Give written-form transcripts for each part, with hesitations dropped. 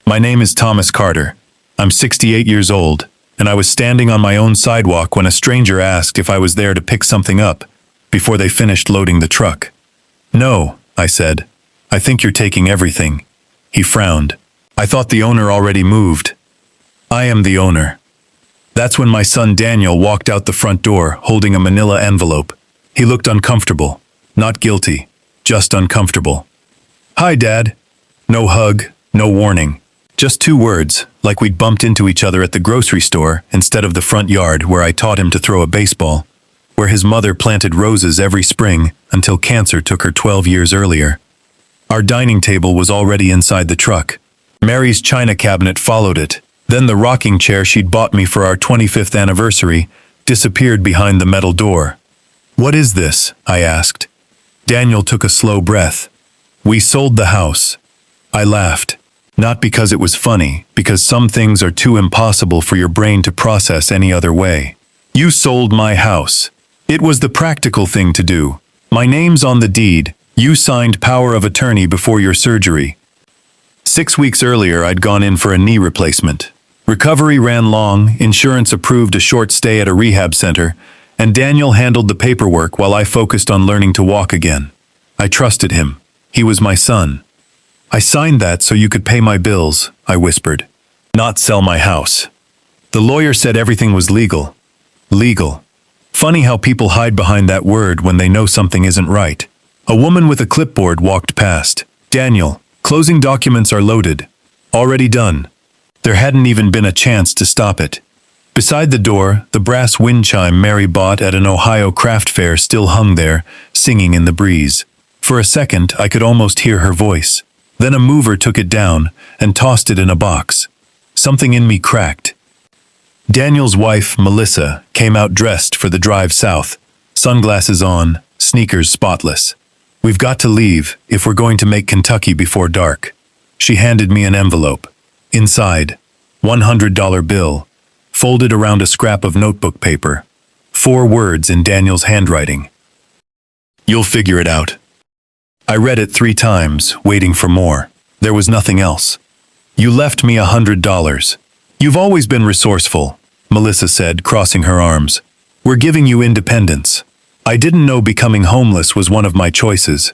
My name is Thomas Carter. I'm 68 years old, and I was standing on my own sidewalk when a stranger asked if I was there to pick something up before they finished loading the truck. No, I said. I think you're taking everything. He frowned. I thought the owner already moved. I am the owner. That's when my son Daniel walked out the front door holding a manila envelope. He looked uncomfortable, not guilty, just uncomfortable. Hi, Dad. No hug, no warning. Just 2 words, like we'd bumped into each other at the grocery store instead of the front yard where I taught him to throw a baseball, where his mother planted roses every spring until cancer took her 12 years earlier. Our dining table was already inside the truck. Mary's china cabinet followed it. Then the rocking chair she'd bought me for our 25th anniversary disappeared behind the metal door. What is this? I asked. Daniel took a slow breath. We sold the house. I laughed. Not because it was funny, because some things are too impossible for your brain to process any other way. You sold my house. It was the practical thing to do. My name's on the deed. You signed power of attorney before your surgery. 6 weeks earlier, I'd gone in for a knee replacement. Recovery ran long, insurance approved a short stay at a rehab center, and Daniel handled the paperwork while I focused on learning to walk again. I trusted him. He was my son. I signed that so you could pay my bills, I whispered. Not sell my house. The lawyer said everything was legal. Legal. Funny how people hide behind that word when they know something isn't right. A woman with a clipboard walked past. Daniel, closing documents are loaded. Already done. There hadn't even been a chance to stop it. Beside the door, the brass wind chime Mary bought at an Ohio craft fair still hung there, singing in the breeze. For a second, I could almost hear her voice. Then a mover took it down and tossed it in a box. Something in me cracked. Daniel's wife, Melissa, came out dressed for the drive south, sunglasses on, sneakers spotless. We've got to leave if we're going to make Kentucky before dark. She handed me an envelope. Inside, $100 bill, folded around a scrap of notebook paper. 4 words in Daniel's handwriting. You'll figure it out. I read it 3 times, waiting for more. There was nothing else. You left me $100. You've always been resourceful, Melissa said, crossing her arms. We're giving you independence. I didn't know becoming homeless was one of my choices.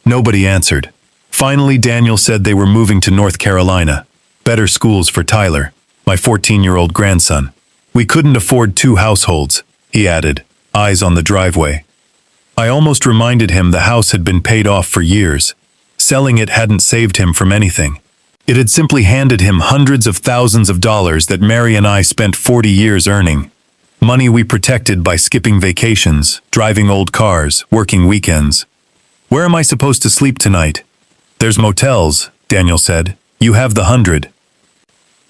Nobody answered. Finally, Daniel said they were moving to North Carolina. Better schools for Tyler, my 14-year-old grandson. We couldn't afford 2 households, he added, eyes on the driveway. I almost reminded him the house had been paid off for years. Selling it hadn't saved him from anything. It had simply handed him hundreds of thousands of dollars that Mary and I spent 40 years earning. Money we protected by skipping vacations, driving old cars, working weekends. Where am I supposed to sleep tonight? There's motels, Daniel said. You have the 100.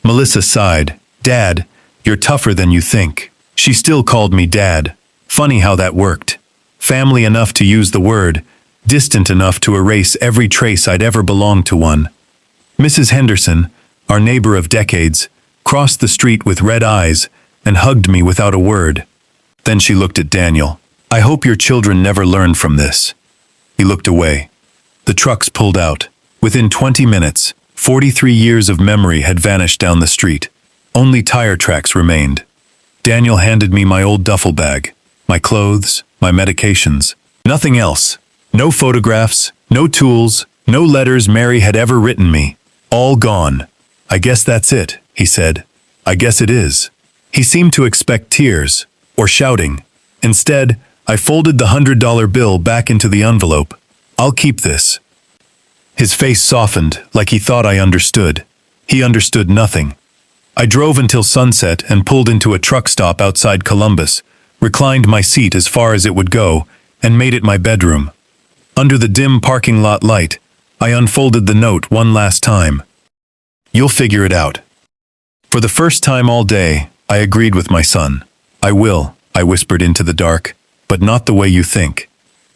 Melissa sighed. Dad, you're tougher than you think. She still called me Dad. Funny how that worked. Family enough to use the word, distant enough to erase every trace I'd ever belonged to one. Mrs. Henderson, our neighbor of decades, crossed the street with red eyes and hugged me without a word. Then she looked at Daniel. I hope your children never learn from this. He looked away. The trucks pulled out. Within 20 minutes, 43 years of memory had vanished down the street. Only tire tracks remained. Daniel handed me my old duffel bag, my clothes, my medications. Nothing else. No photographs, no tools, no letters Mary had ever written me. All gone. I guess that's it, he said. I guess it is. He seemed to expect tears, or shouting. Instead, I folded the $100 bill back into the envelope. I'll keep this. His face softened, like he thought I understood. He understood nothing. I drove until sunset and pulled into a truck stop outside Columbus, reclined my seat as far as it would go, and made it my bedroom. Under the dim parking lot light, I unfolded the note one last time. You'll figure it out. For the first time all day, I agreed with my son. I will, I whispered into the dark, but not the way you think.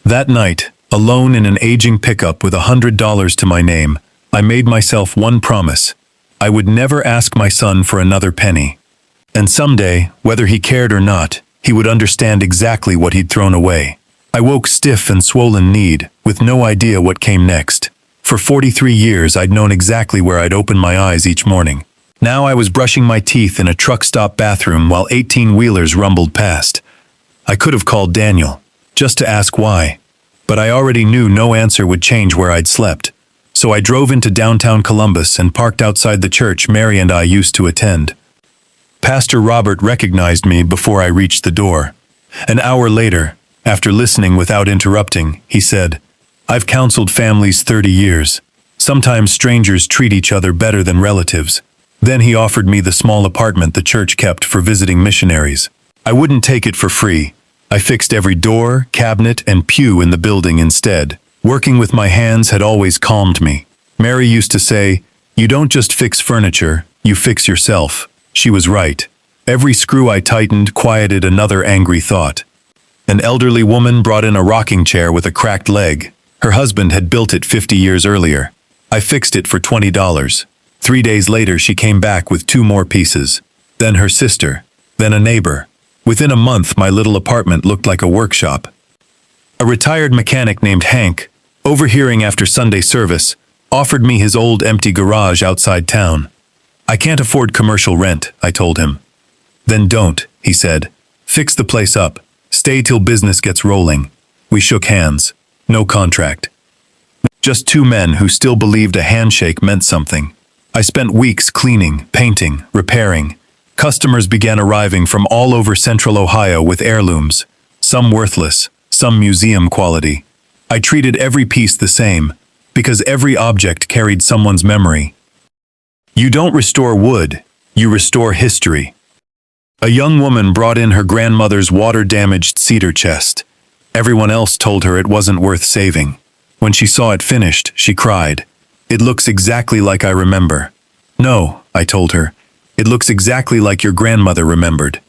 That night, alone in an aging pickup with $100 to my name, I made myself one promise. I would never ask my son for another penny. And someday, whether he cared or not, he would understand exactly what he'd thrown away. I woke stiff and swollen-kneed, with no idea what came next. For 43 years, I'd known exactly where I'd open my eyes each morning. Now I was brushing my teeth in a truck stop bathroom while 18-wheelers rumbled past. I could have called Daniel, just to ask why. But I already knew no answer would change where I'd slept. So I drove into downtown Columbus and parked outside the church Mary and I used to attend. Pastor Robert recognized me before I reached the door. An hour later, after listening without interrupting, he said, "I've counseled families 30 years. Sometimes strangers treat each other better than relatives." Then he offered me the small apartment the church kept for visiting missionaries. I wouldn't take it for free. I fixed every door, cabinet, and pew in the building instead. Working with my hands had always calmed me. Mary used to say, "You don't just fix furniture, you fix yourself." She was right. Every screw I tightened quieted another angry thought. An elderly woman brought in a rocking chair with a cracked leg. Her husband had built it 50 years earlier. I fixed it for $20. 3 days later, she came back with 2 more pieces. Then her sister. Then a neighbor. Within a month, my little apartment looked like a workshop. A retired mechanic named Hank, overhearing after Sunday service, offered me his old empty garage outside town. "I can't afford commercial rent," I told him. "Then don't," he said. "Fix the place up. Stay till business gets rolling." We shook hands. No contract. Just 2 men who still believed a handshake meant something. I spent weeks cleaning, painting, repairing. Customers began arriving from all over central Ohio with heirlooms, some worthless, some museum quality. I treated every piece the same, because every object carried someone's memory. You don't restore wood, you restore history. A young woman brought in her grandmother's water-damaged cedar chest. Everyone else told her it wasn't worth saving. When she saw it finished, she cried. "It looks exactly like I remember." "No," I told her. "It looks exactly like your grandmother remembered."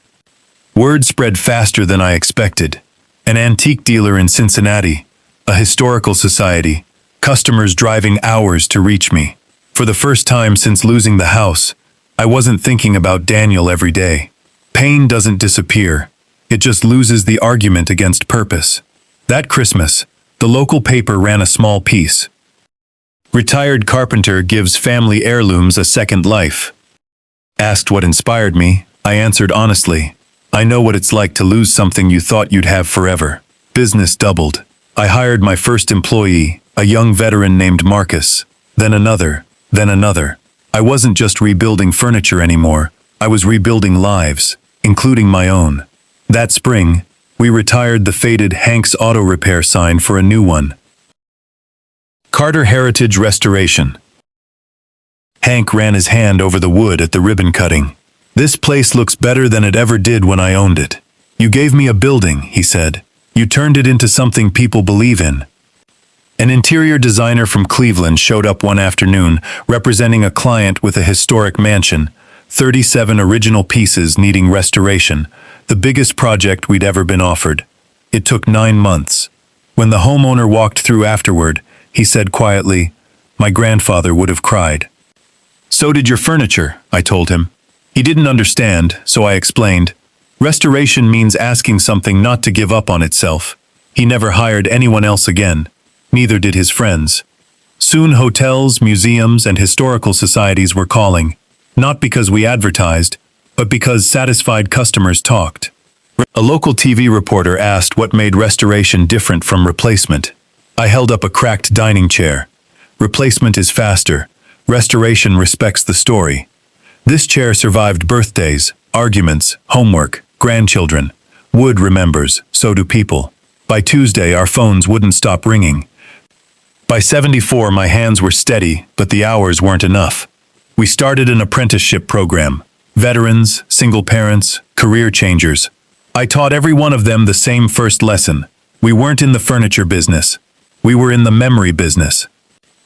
Word spread faster than I expected. An antique dealer in Cincinnati, a historical society, customers driving hours to reach me. For the first time since losing the house, I wasn't thinking about Daniel every day. Pain doesn't disappear. It just loses the argument against purpose. That Christmas, the local paper ran a small piece. "Retired carpenter gives family heirlooms a second life." Asked what inspired me, I answered honestly, "I know what it's like to lose something you thought you'd have forever." Business doubled. I hired my first employee, a young veteran named Marcus. Then another, then another. I wasn't just rebuilding furniture anymore. I was rebuilding lives, including my own. That spring, we retired the faded Hank's Auto Repair sign for a new one. Carter Heritage Restoration. Hank ran his hand over the wood at the ribbon cutting. "This place looks better than it ever did when I owned it. You gave me a building," he said. "You turned it into something people believe in." An interior designer from Cleveland showed up one afternoon, representing a client with a historic mansion, 37 original pieces needing restoration, the biggest project we'd ever been offered. It took 9 months. When the homeowner walked through afterward, he said quietly, "My grandfather would have cried." "So did your furniture," I told him. He didn't understand, so I explained. Restoration means asking something not to give up on itself. He never hired anyone else again. Neither did his friends. Soon hotels, museums, and historical societies were calling, not because we advertised, but because satisfied customers talked. A local TV reporter asked what made restoration different from replacement. I held up a cracked dining chair. Replacement is faster. Restoration respects the story. This chair survived birthdays, arguments, homework, grandchildren. Wood remembers, so do people. By Tuesday, our phones wouldn't stop ringing. By 74, my hands were steady, but the hours weren't enough. We started an apprenticeship program. Veterans, single parents, career changers. I taught every one of them the same first lesson. We weren't in the furniture business. We were in the memory business.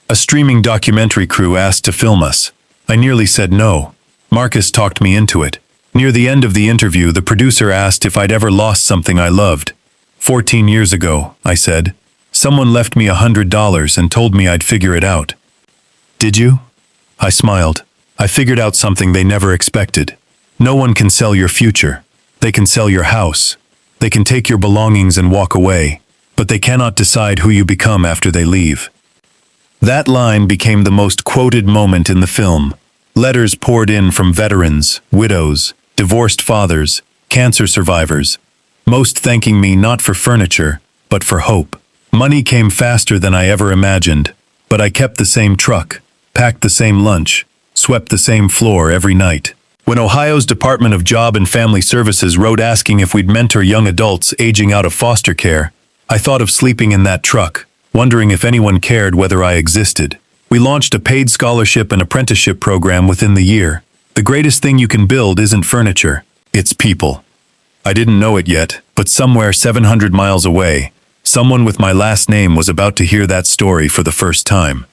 A streaming documentary crew asked to film us. I nearly said no. Marcus talked me into it. Near the end of the interview, the producer asked if I'd ever lost something I loved. 14 years ago, I said. Someone left me $100 and told me I'd figure it out. Did you? I smiled. I figured out something they never expected. No one can sell your future. They can sell your house. They can take your belongings and walk away, but they cannot decide who you become after they leave. That line became the most quoted moment in the film. Letters poured in from veterans, widows, divorced fathers, cancer survivors, most thanking me not for furniture, but for hope. Money came faster than I ever imagined, but I kept the same truck, packed the same lunch, swept the same floor every night. When Ohio's Department of Job and Family Services wrote asking if we'd mentor young adults aging out of foster care, I thought of sleeping in that truck, wondering if anyone cared whether I existed. We launched a paid scholarship and apprenticeship program within the year. The greatest thing you can build isn't furniture, it's people. I didn't know it yet, but somewhere 700 miles away, someone with my last name was about to hear that story for the first time.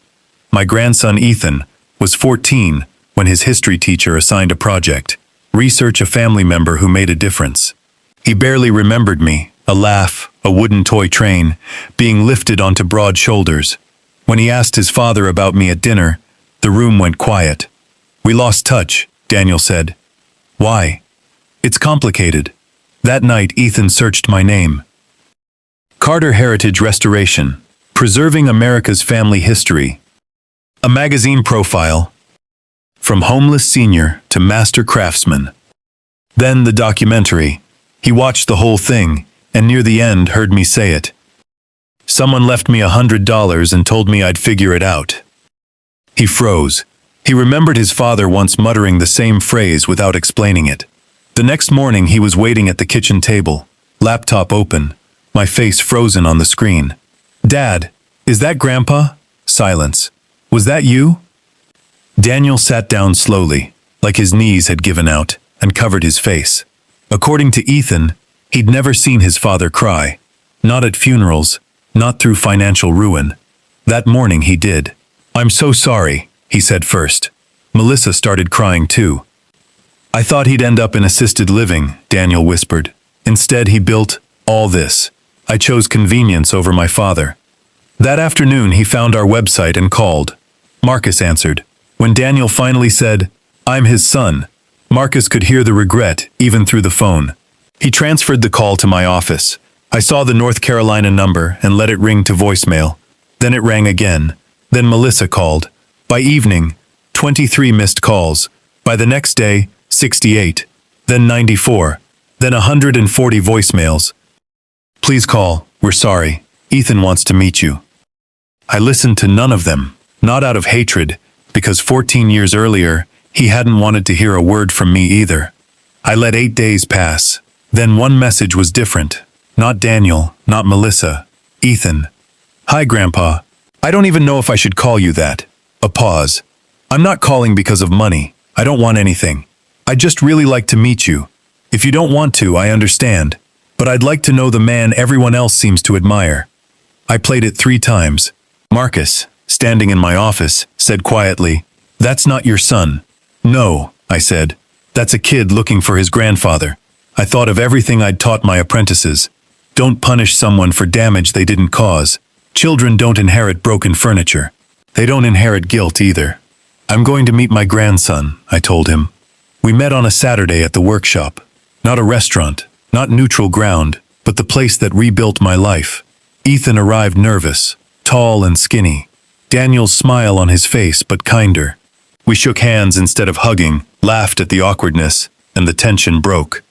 My grandson Ethan was 14 when his history teacher assigned a project, research a family member who made a difference. He barely remembered me, a laugh, a wooden toy train, being lifted onto broad shoulders. When he asked his father about me at dinner, the room went quiet. "We lost touch," Daniel said. "Why?" "It's complicated." That night, Ethan searched my name. Carter Heritage Restoration, Preserving America's Family History. A magazine profile. From homeless senior to master craftsman. Then the documentary. He watched the whole thing, and near the end heard me say it. Someone left me $100 and told me I'd figure it out. He froze. He remembered his father once muttering the same phrase without explaining it. The next morning he was waiting at the kitchen table, laptop open, my face frozen on the screen. "Dad, is that Grandpa?" Silence. "Was that you?" Daniel sat down slowly, like his knees had given out, and covered his face. According to Ethan, he'd never seen his father cry. Not at funerals, not through financial ruin. That morning he did. "I'm so sorry," he said first. Melissa started crying too. "I thought he'd end up in assisted living," Daniel whispered. "Instead he built all this. I chose convenience over my father." That afternoon he found our website and called. Marcus answered. When Daniel finally said, "I'm his son," Marcus could hear the regret even through the phone. He transferred the call to my office. I saw the North Carolina number and let it ring to voicemail. Then it rang again. Then Melissa called. By evening, 23 missed calls. By the next day, 68. Then 94. Then 140 voicemails. "Please call. We're sorry. Ethan wants to meet you." I listened to none of them, not out of hatred, because 14 years earlier, he hadn't wanted to hear a word from me either. I let 8 days pass. Then one message was different. Not Daniel, not Melissa. Ethan. "Hi, Grandpa. I don't even know if I should call you that." A pause. "I'm not calling because of money. I don't want anything. I'd just really like to meet you. If you don't want to, I understand. But I'd like to know the man everyone else seems to admire." I played it 3 times. Marcus, standing in my office, said quietly, "That's not your son." "No," I said. "That's a kid looking for his grandfather." I thought of everything I'd taught my apprentices. Don't punish someone for damage they didn't cause. Children don't inherit broken furniture. They don't inherit guilt either. "I'm going to meet my grandson," I told him. We met on a Saturday at the workshop. Not a restaurant, not neutral ground, but the place that rebuilt my life. Ethan arrived nervous, tall and skinny. Daniel's smile on his face, but kinder. We shook hands instead of hugging, laughed at the awkwardness, and the tension broke.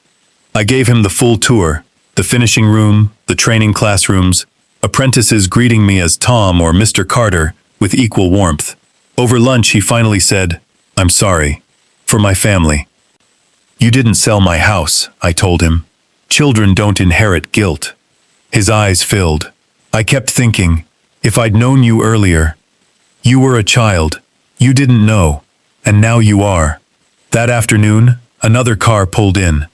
I gave him the full tour, the finishing room, the training classrooms, apprentices greeting me as Tom or Mr. Carter with equal warmth. Over lunch he finally said, "I'm sorry. For my family." "You didn't sell my house," I told him. "Children don't inherit guilt." His eyes filled. I kept thinking, if I'd known you earlier. You were a child. You didn't know. And now you are. That afternoon, another car pulled in.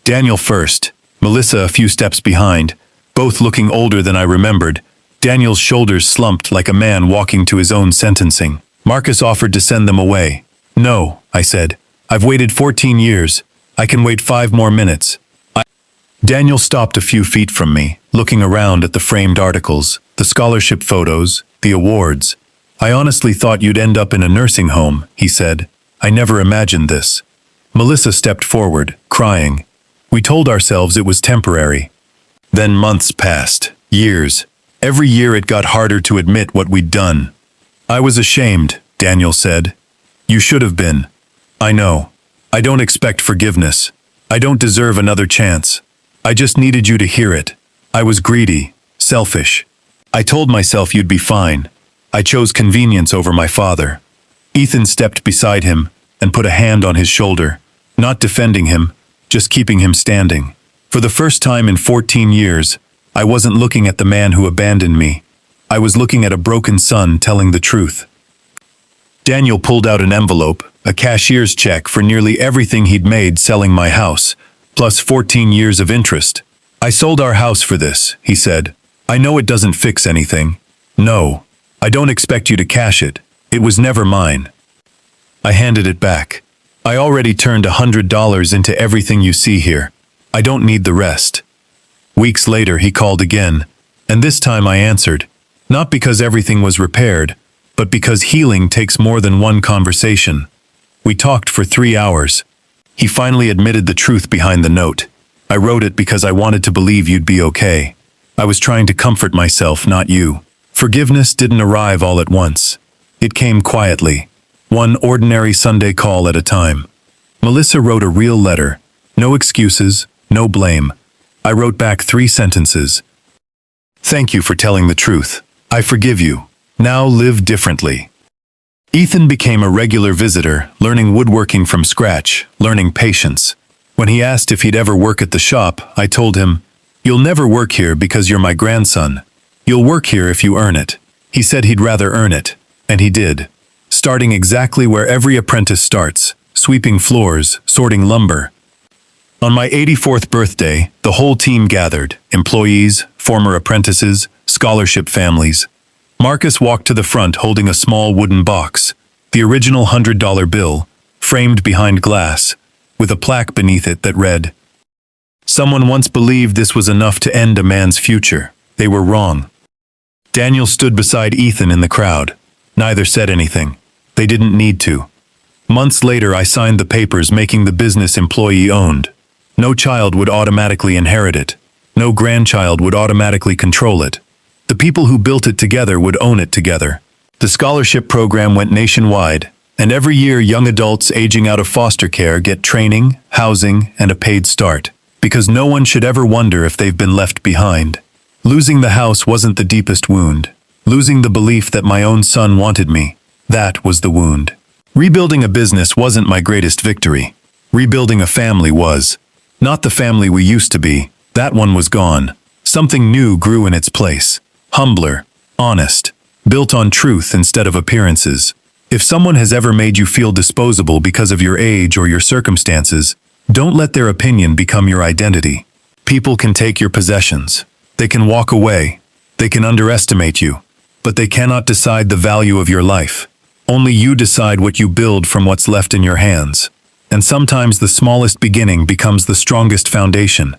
Daniel first, Melissa a few steps behind, both looking older than I remembered. Daniel's shoulders slumped like a man walking to his own sentencing. Marcus offered to send them away. "No," I said. "I've waited 14 years. I can wait 5 more minutes." Daniel stopped a few feet from me, looking around at the framed articles, the scholarship photos, the awards. "I honestly thought you'd end up in a nursing home," he said. "I never imagined this." Melissa stepped forward, crying. We told ourselves it was temporary. Then months passed, years. Every year it got harder to admit what we'd done. I was ashamed, Daniel said. You should have been. I know. I don't expect forgiveness. I don't deserve another chance. I just needed you to hear it. I was greedy, selfish. I told myself you'd be fine. I chose convenience over my father. Ethan stepped beside him and put a hand on his shoulder, not defending him, just keeping him standing. For the first time in 14 years, I wasn't looking at the man who abandoned me. I was looking at a broken son telling the truth. Daniel pulled out an envelope, a cashier's check for nearly everything he'd made selling my house, plus 14 years of interest. I sold our house for this, he said. I know it doesn't fix anything. No, I don't expect you to cash it. It was never mine. I handed it back. I already turned $100 into everything you see here. I don't need the rest. Weeks later, he called again, and this time I answered, not because everything was repaired, but because healing takes more than one conversation. We talked for 3 hours. He finally admitted the truth behind the note. I wrote it because I wanted to believe you'd be okay. I was trying to comfort myself, not you. Forgiveness didn't arrive all at once. It came quietly, one ordinary Sunday call at a time. Melissa wrote a real letter. No excuses, no blame. I wrote back 3 sentences. Thank you for telling the truth. I forgive you. Now live differently. Ethan became a regular visitor, learning woodworking from scratch, learning patience. When he asked if he'd ever work at the shop, I told him, "You'll never work here because you're my grandson. You'll work here if you earn it." He said he'd rather earn it, and he did. Starting exactly where every apprentice starts, sweeping floors, sorting lumber. On my 84th birthday, the whole team gathered, employees, former apprentices, scholarship families. Marcus walked to the front holding a small wooden box, the original $100 bill, framed behind glass, with a plaque beneath it that read, "Someone once believed this was enough to end a man's future. They were wrong." Daniel stood beside Ethan in the crowd. Neither said anything. They didn't need to. Months later, I signed the papers making the business employee-owned. No child would automatically inherit it. No grandchild would automatically control it. The people who built it together would own it together. The scholarship program went nationwide, and every year young adults aging out of foster care get training, housing, and a paid start, because no one should ever wonder if they've been left behind. Losing the house wasn't the deepest wound. Losing the belief that my own son wanted me, that was the wound. Rebuilding a business wasn't my greatest victory. Rebuilding a family was. Not the family we used to be. That one was gone. Something new grew in its place. Humbler, honest, built on truth instead of appearances. If someone has ever made you feel disposable because of your age or your circumstances, don't let their opinion become your identity. People can take your possessions. They can walk away. They can underestimate you. But they cannot decide the value of your life. Only you decide what you build from what's left in your hands. And sometimes the smallest beginning becomes the strongest foundation.